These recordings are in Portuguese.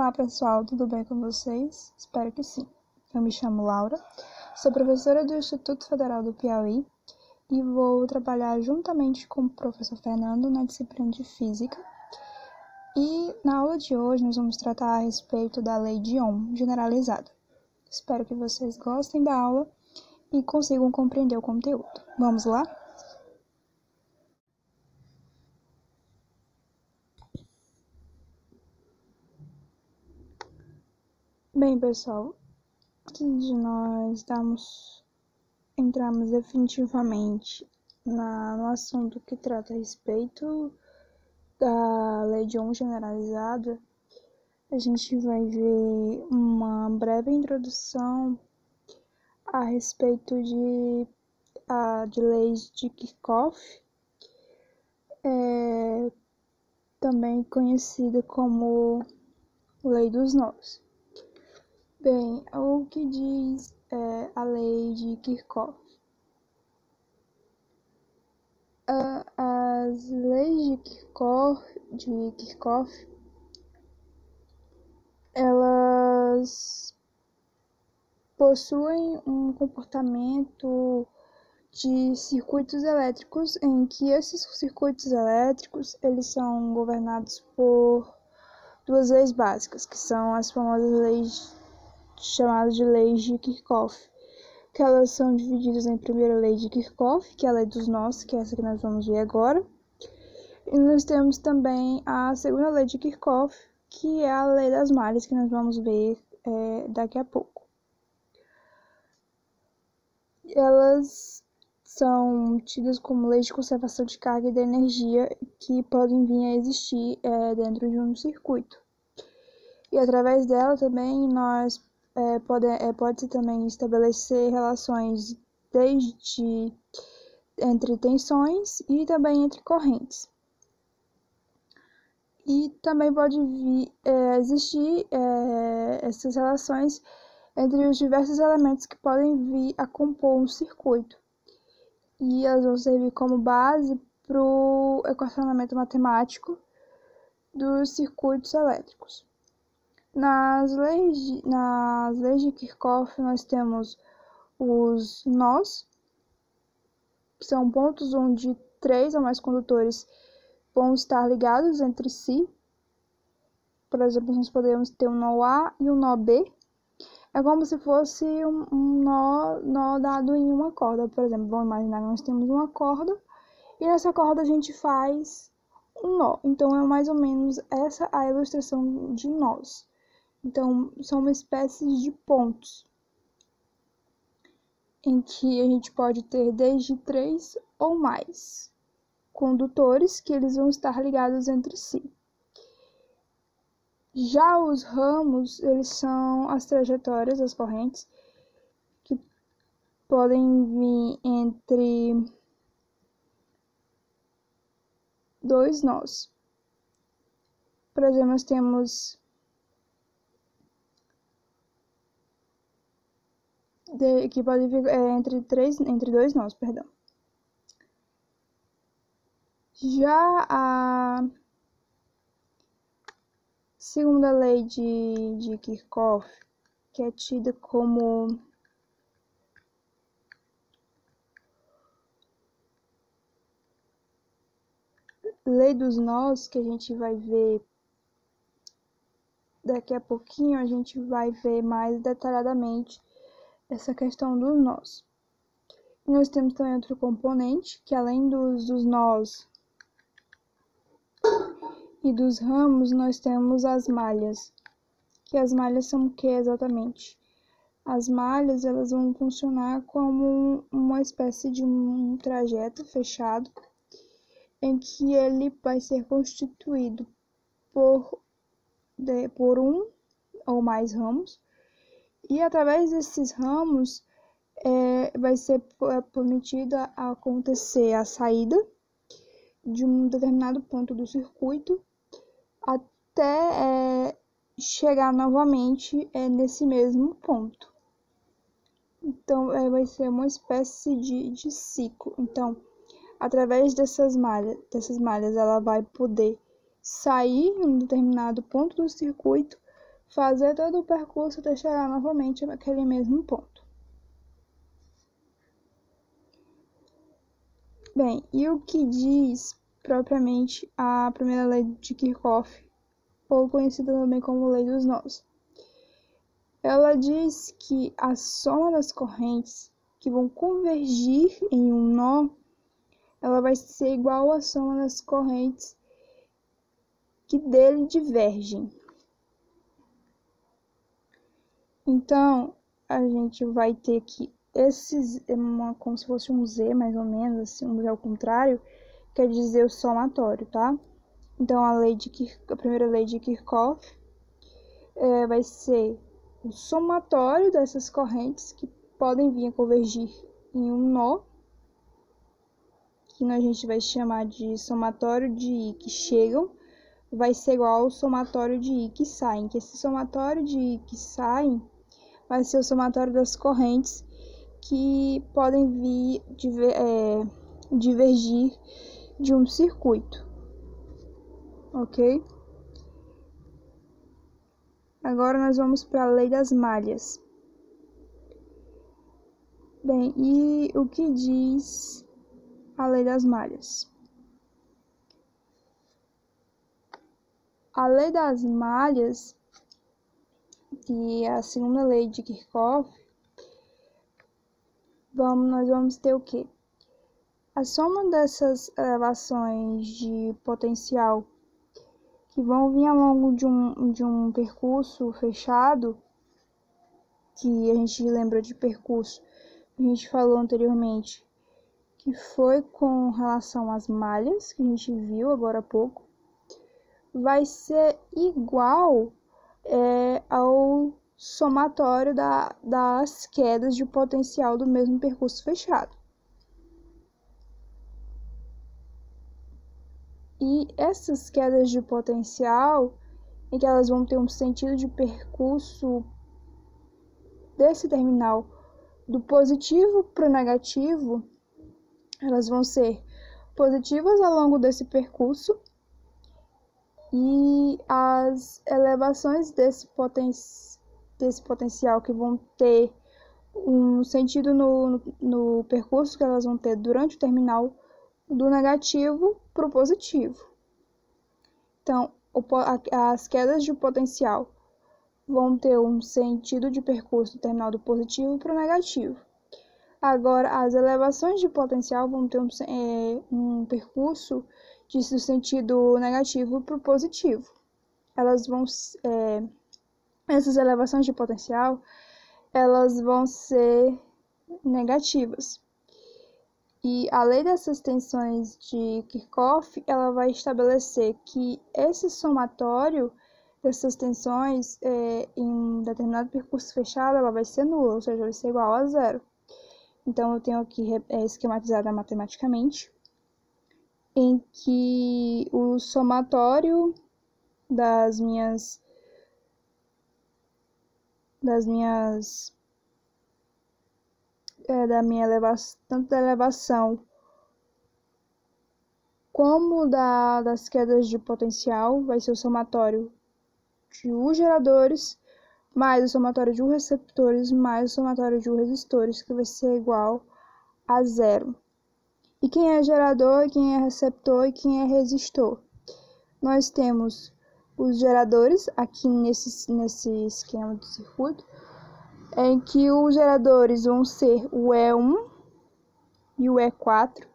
Olá pessoal, tudo bem com vocês? Espero que sim. Eu me chamo Laura, sou professora do Instituto Federal do Piauí e vou trabalhar juntamente com o professor Fernando na disciplina de Física. E na aula de hoje nós vamos tratar a respeito da Lei de Ohm generalizada. Espero que vocês gostem da aula e consigam compreender o conteúdo. Vamos lá? Bem, pessoal, antes de nós entrarmos definitivamente no assunto que trata a respeito da Lei de Ohm generalizada, a gente vai ver uma breve introdução a respeito de leis de Kirchhoff, também conhecida como Lei dos Nós. Bem, o que diz a lei de Kirchhoff? As leis de Kirchhoff, elas possuem um comportamento de circuitos elétricos, em que esses circuitos elétricos eles são governados por duas leis básicas, que são as famosas leis chamadas de leis de Kirchhoff, que elas são divididas em primeira lei de Kirchhoff, que é a lei dos nós, que é essa que nós vamos ver agora, e nós temos também a segunda lei de Kirchhoff, que é a lei das malhas, que nós vamos ver daqui a pouco. Elas são tidas como leis de conservação de carga e de energia que podem vir a existir dentro de um circuito. E através dela também nós pode-se também estabelecer relações desde entre tensões e também entre correntes. E também pode vir existir essas relações entre os diversos elementos que podem vir a compor um circuito. E elas vão servir como base para o equacionamento matemático dos circuitos elétricos. Nas leis de Kirchhoff, nós temos os nós, que são pontos onde 3 ou mais condutores vão estar ligados entre si. Por exemplo, nós podemos ter um nó A e um nó B. É como se fosse um nó dado em uma corda. Por exemplo, vamos imaginar que nós temos uma corda e nessa corda a gente faz um nó. Então, é mais ou menos essa a ilustração de nós. Então, são uma espécie de pontos em que a gente pode ter desde 3 ou mais condutores que eles vão estar ligados entre si. Já os ramos, eles são as trajetórias, as correntes, que podem vir entre 2 nós. Por exemplo, nós temos que pode vir entre 2 nós, perdão. Já a segunda lei de Kirchhoff, que é tida como lei dos nós, que a gente vai ver daqui a pouquinho, a gente vai ver mais detalhadamente essa questão dos nós. E nós temos também outro componente, que além dos nós e dos ramos, nós temos as malhas. Que as malhas são o que exatamente? As malhas, elas vão funcionar como uma espécie de um trajeto fechado, em que ele vai ser constituído por um ou mais ramos, e através desses ramos vai ser permitida acontecer a saída de um determinado ponto do circuito até chegar novamente nesse mesmo ponto. Então, vai ser uma espécie de ciclo. Então, através dessas malhas, ela vai poder sair em um determinado ponto do circuito fazer todo o percurso até chegar novamente naquele mesmo ponto. Bem, e o que diz propriamente a primeira lei de Kirchhoff, ou conhecida também como lei dos nós? Ela diz que a soma das correntes que vão convergir em um nó, ela vai ser igual à soma das correntes que dele divergem. Então, a gente vai ter que esses, como se fosse um Z, mais ou menos, assim, um Z ao contrário, quer dizer o somatório, tá? Então, a primeira lei de Kirchhoff vai ser o somatório dessas correntes que podem vir a convergir em um nó, que a gente vai chamar de somatório de I que chegam, vai ser igual ao somatório de I que saem, que esse somatório de I que saem vai ser o somatório das correntes que podem vir divergir de um circuito, ok? Agora nós vamos para a lei das malhas. Bem, e o que diz a lei das malhas? A lei das malhas, que é a segunda lei de Kirchhoff, nós vamos ter o quê? A soma dessas elevações de potencial que vão vir ao longo de um percurso fechado, que a gente lembra de percurso, a gente falou anteriormente, que foi com relação às malhas, que a gente viu agora há pouco, vai ser igual ao somatório das quedas de potencial do mesmo percurso fechado. E essas quedas de potencial, em que elas vão ter um sentido de percurso desse terminal do positivo para o negativo, elas vão ser positivas ao longo desse percurso, e as elevações desse potencial que vão ter um sentido no percurso que elas vão ter durante o terminal do negativo para o positivo. Então, as quedas de potencial vão ter um sentido de percurso do terminal do positivo para o negativo. Agora, as elevações de potencial vão ter um percurso do sentido negativo para o positivo. Essas elevações de potencial, elas vão ser negativas. E a lei dessas tensões de Kirchhoff, ela vai estabelecer que esse somatório dessas tensões em um determinado percurso fechado, ela vai ser nula, ou seja, vai ser igual a zero. Então, eu tenho aqui esquematizada matematicamente, em que o somatório da minha elevação, tanto da elevação como das quedas de potencial, vai ser o somatório de U geradores mais o somatório de U receptores mais o somatório de U resistores, que vai ser igual a zero. E quem é gerador, quem é receptor e quem é resistor? Nós temos os geradores aqui nesse esquema do circuito, em que os geradores vão ser o E1 e o E4.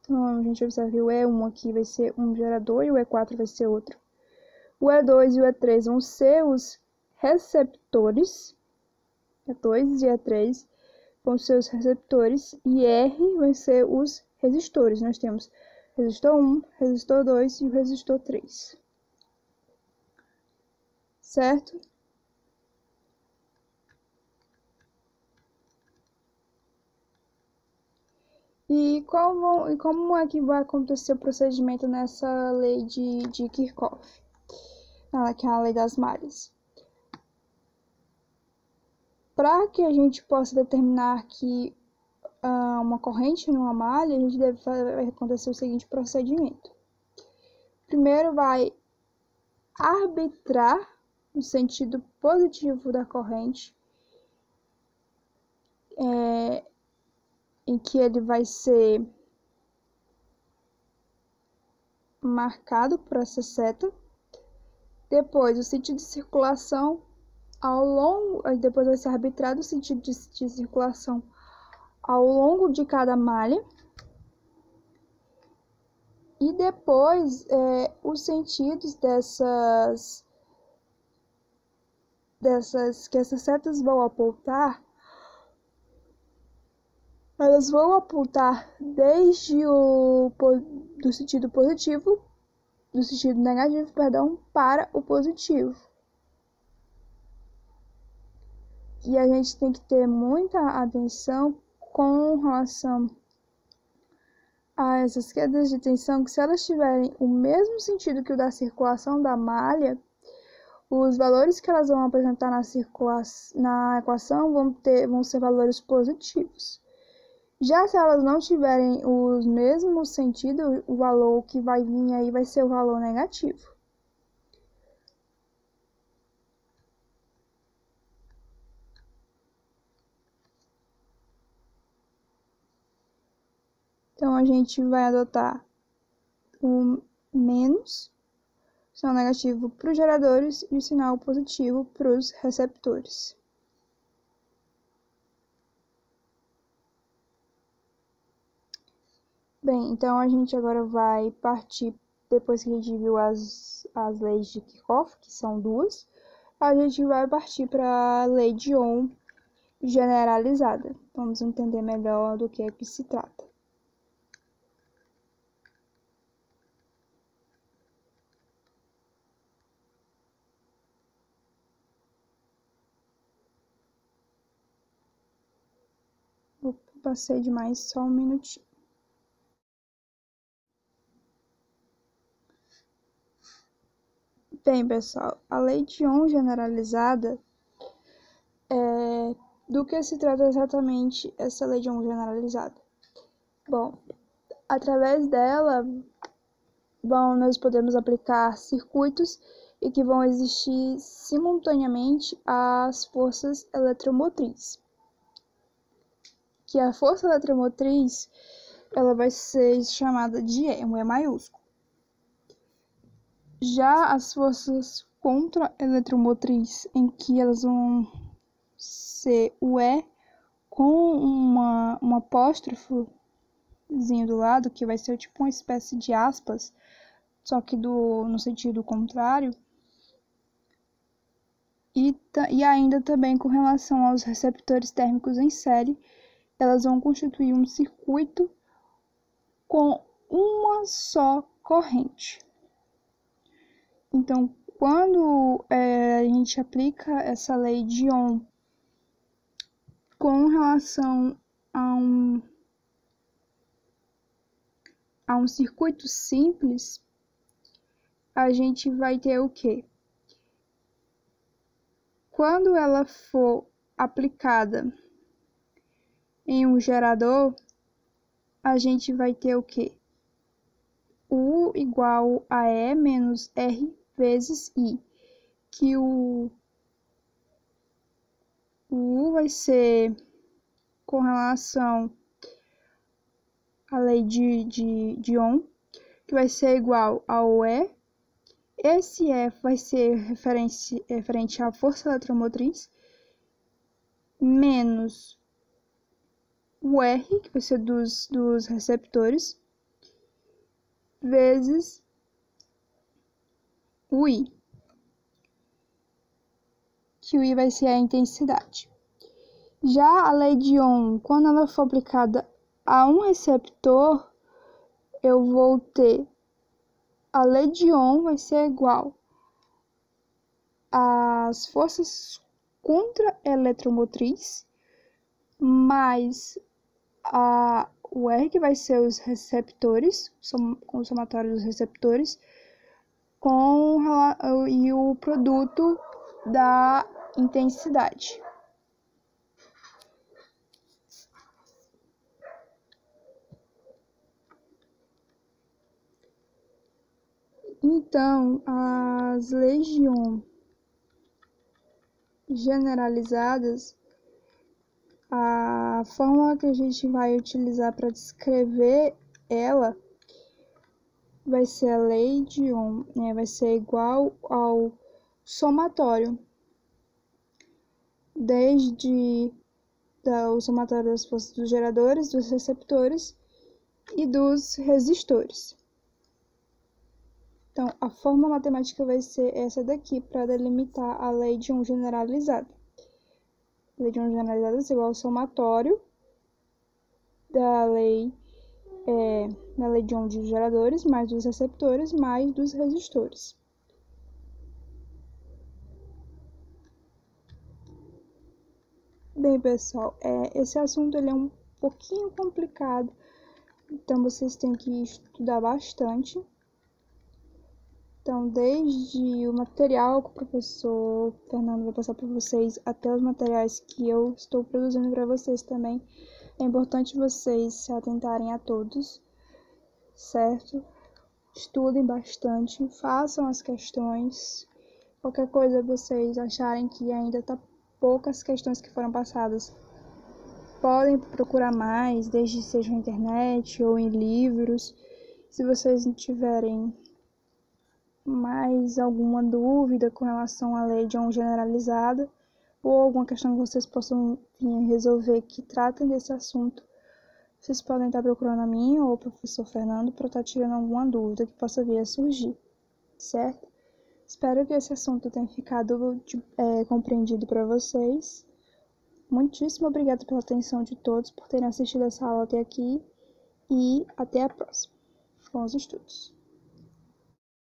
Então, a gente observa que o E1 aqui vai ser um gerador e o E4 vai ser outro. O E2 e o E3 vão ser os receptores. E2 e E3 vão ser os receptores e R vai ser os resistores. Nós temos resistor 1, resistor 2 e o resistor 3. Certo? E como é que vai acontecer o procedimento nessa lei de Kirchhoff? Que é a lei das malhas. Para que a gente possa determinar que uma corrente numa malha, a gente vai acontecer o seguinte procedimento. Primeiro vai arbitrar no sentido positivo da corrente, em que ele vai ser marcado por essa seta. Depois, o sentido de circulação depois vai ser arbitrado o sentido de circulação ao longo de cada malha. E depois, os sentidos que essas setas vão apontar, elas vão apontar desde do sentido positivo, do sentido negativo, perdão, para o positivo. E a gente tem que ter muita atenção com relação a essas quedas de tensão, que se elas tiverem o mesmo sentido que o da circulação da malha, os valores que elas vão apresentar na equação vão ser valores positivos. Já se elas não tiverem os mesmos sentidos, o valor que vai vir aí vai ser o valor negativo. Então, a gente vai adotar o menos, sinal negativo para os geradores e o sinal positivo para os receptores. Bem, então a gente agora vai partir, depois que a gente viu as leis de Kirchhoff, que são duas, a gente vai partir para a lei de Ohm generalizada. Vamos entender melhor do que é que se trata. Passei demais, só um minutinho. Bem, pessoal, a lei de Ohm generalizada do que se trata exatamente essa lei de Ohm generalizada? Bom, através dela, nós podemos aplicar circuitos e que vão existir simultaneamente as forças eletromotrizes. Que a força eletromotriz, ela vai ser chamada de E, um E maiúsculo. Já as forças contra-eletromotriz, em que elas vão ser o E com um apóstrofozinho do lado, que vai ser tipo uma espécie de aspas, só que no sentido contrário. E ainda também com relação aos receptores térmicos em série, elas vão constituir um circuito com uma só corrente. Então, quando a gente aplica essa lei de Ohm com relação a um circuito simples, a gente vai ter o quê? Quando ela for aplicada em um gerador, a gente vai ter o quê? U igual a E menos R vezes I, que o U vai ser com relação à lei de Ohm, que vai ser igual ao E. Esse F vai ser referente à força eletromotriz, menos o R, que vai ser dos receptores, vezes o I, que o I vai ser a intensidade. Já a lei de Ohm, quando ela for aplicada a um receptor, eu vou ter a lei de Ohm vai ser igual às forças contra-eletromotriz mais o R, que vai ser os receptores, com o somatório dos receptores, e o produto da intensidade. Então, as leis de Ohm generalizadas, a fórmula que a gente vai utilizar para descrever ela vai ser a lei de Ohm, né? Vai ser igual ao somatório, desde o somatório das forças dos geradores, dos receptores e dos resistores. Então, a fórmula matemática vai ser essa daqui para delimitar a lei de Ohm generalizada. A lei de Ohm generalizada é igual ao somatório da lei de Ohm dos geradores, mais dos receptores, mais dos resistores. Bem, pessoal, esse assunto ele é um pouquinho complicado, então vocês têm que estudar bastante. Então, desde o material que o professor Fernando vai passar para vocês, até os materiais que eu estou produzindo para vocês também, é importante vocês se atentarem a todos, certo? Estudem bastante, façam as questões. Qualquer coisa vocês acharem que ainda tá poucas questões que foram passadas, podem procurar mais, desde seja na internet ou em livros. Se vocês não tiverem mais alguma dúvida com relação à lei de Ohm generalizada ou alguma questão que vocês possam vir resolver que tratem desse assunto, vocês podem estar procurando a mim ou o professor Fernando para estar tirando alguma dúvida que possa vir a surgir, certo? Espero que esse assunto tenha ficado compreendido para vocês. Muitíssimo obrigada pela atenção de todos, por terem assistido essa aula até aqui e até a próxima. Bons estudos!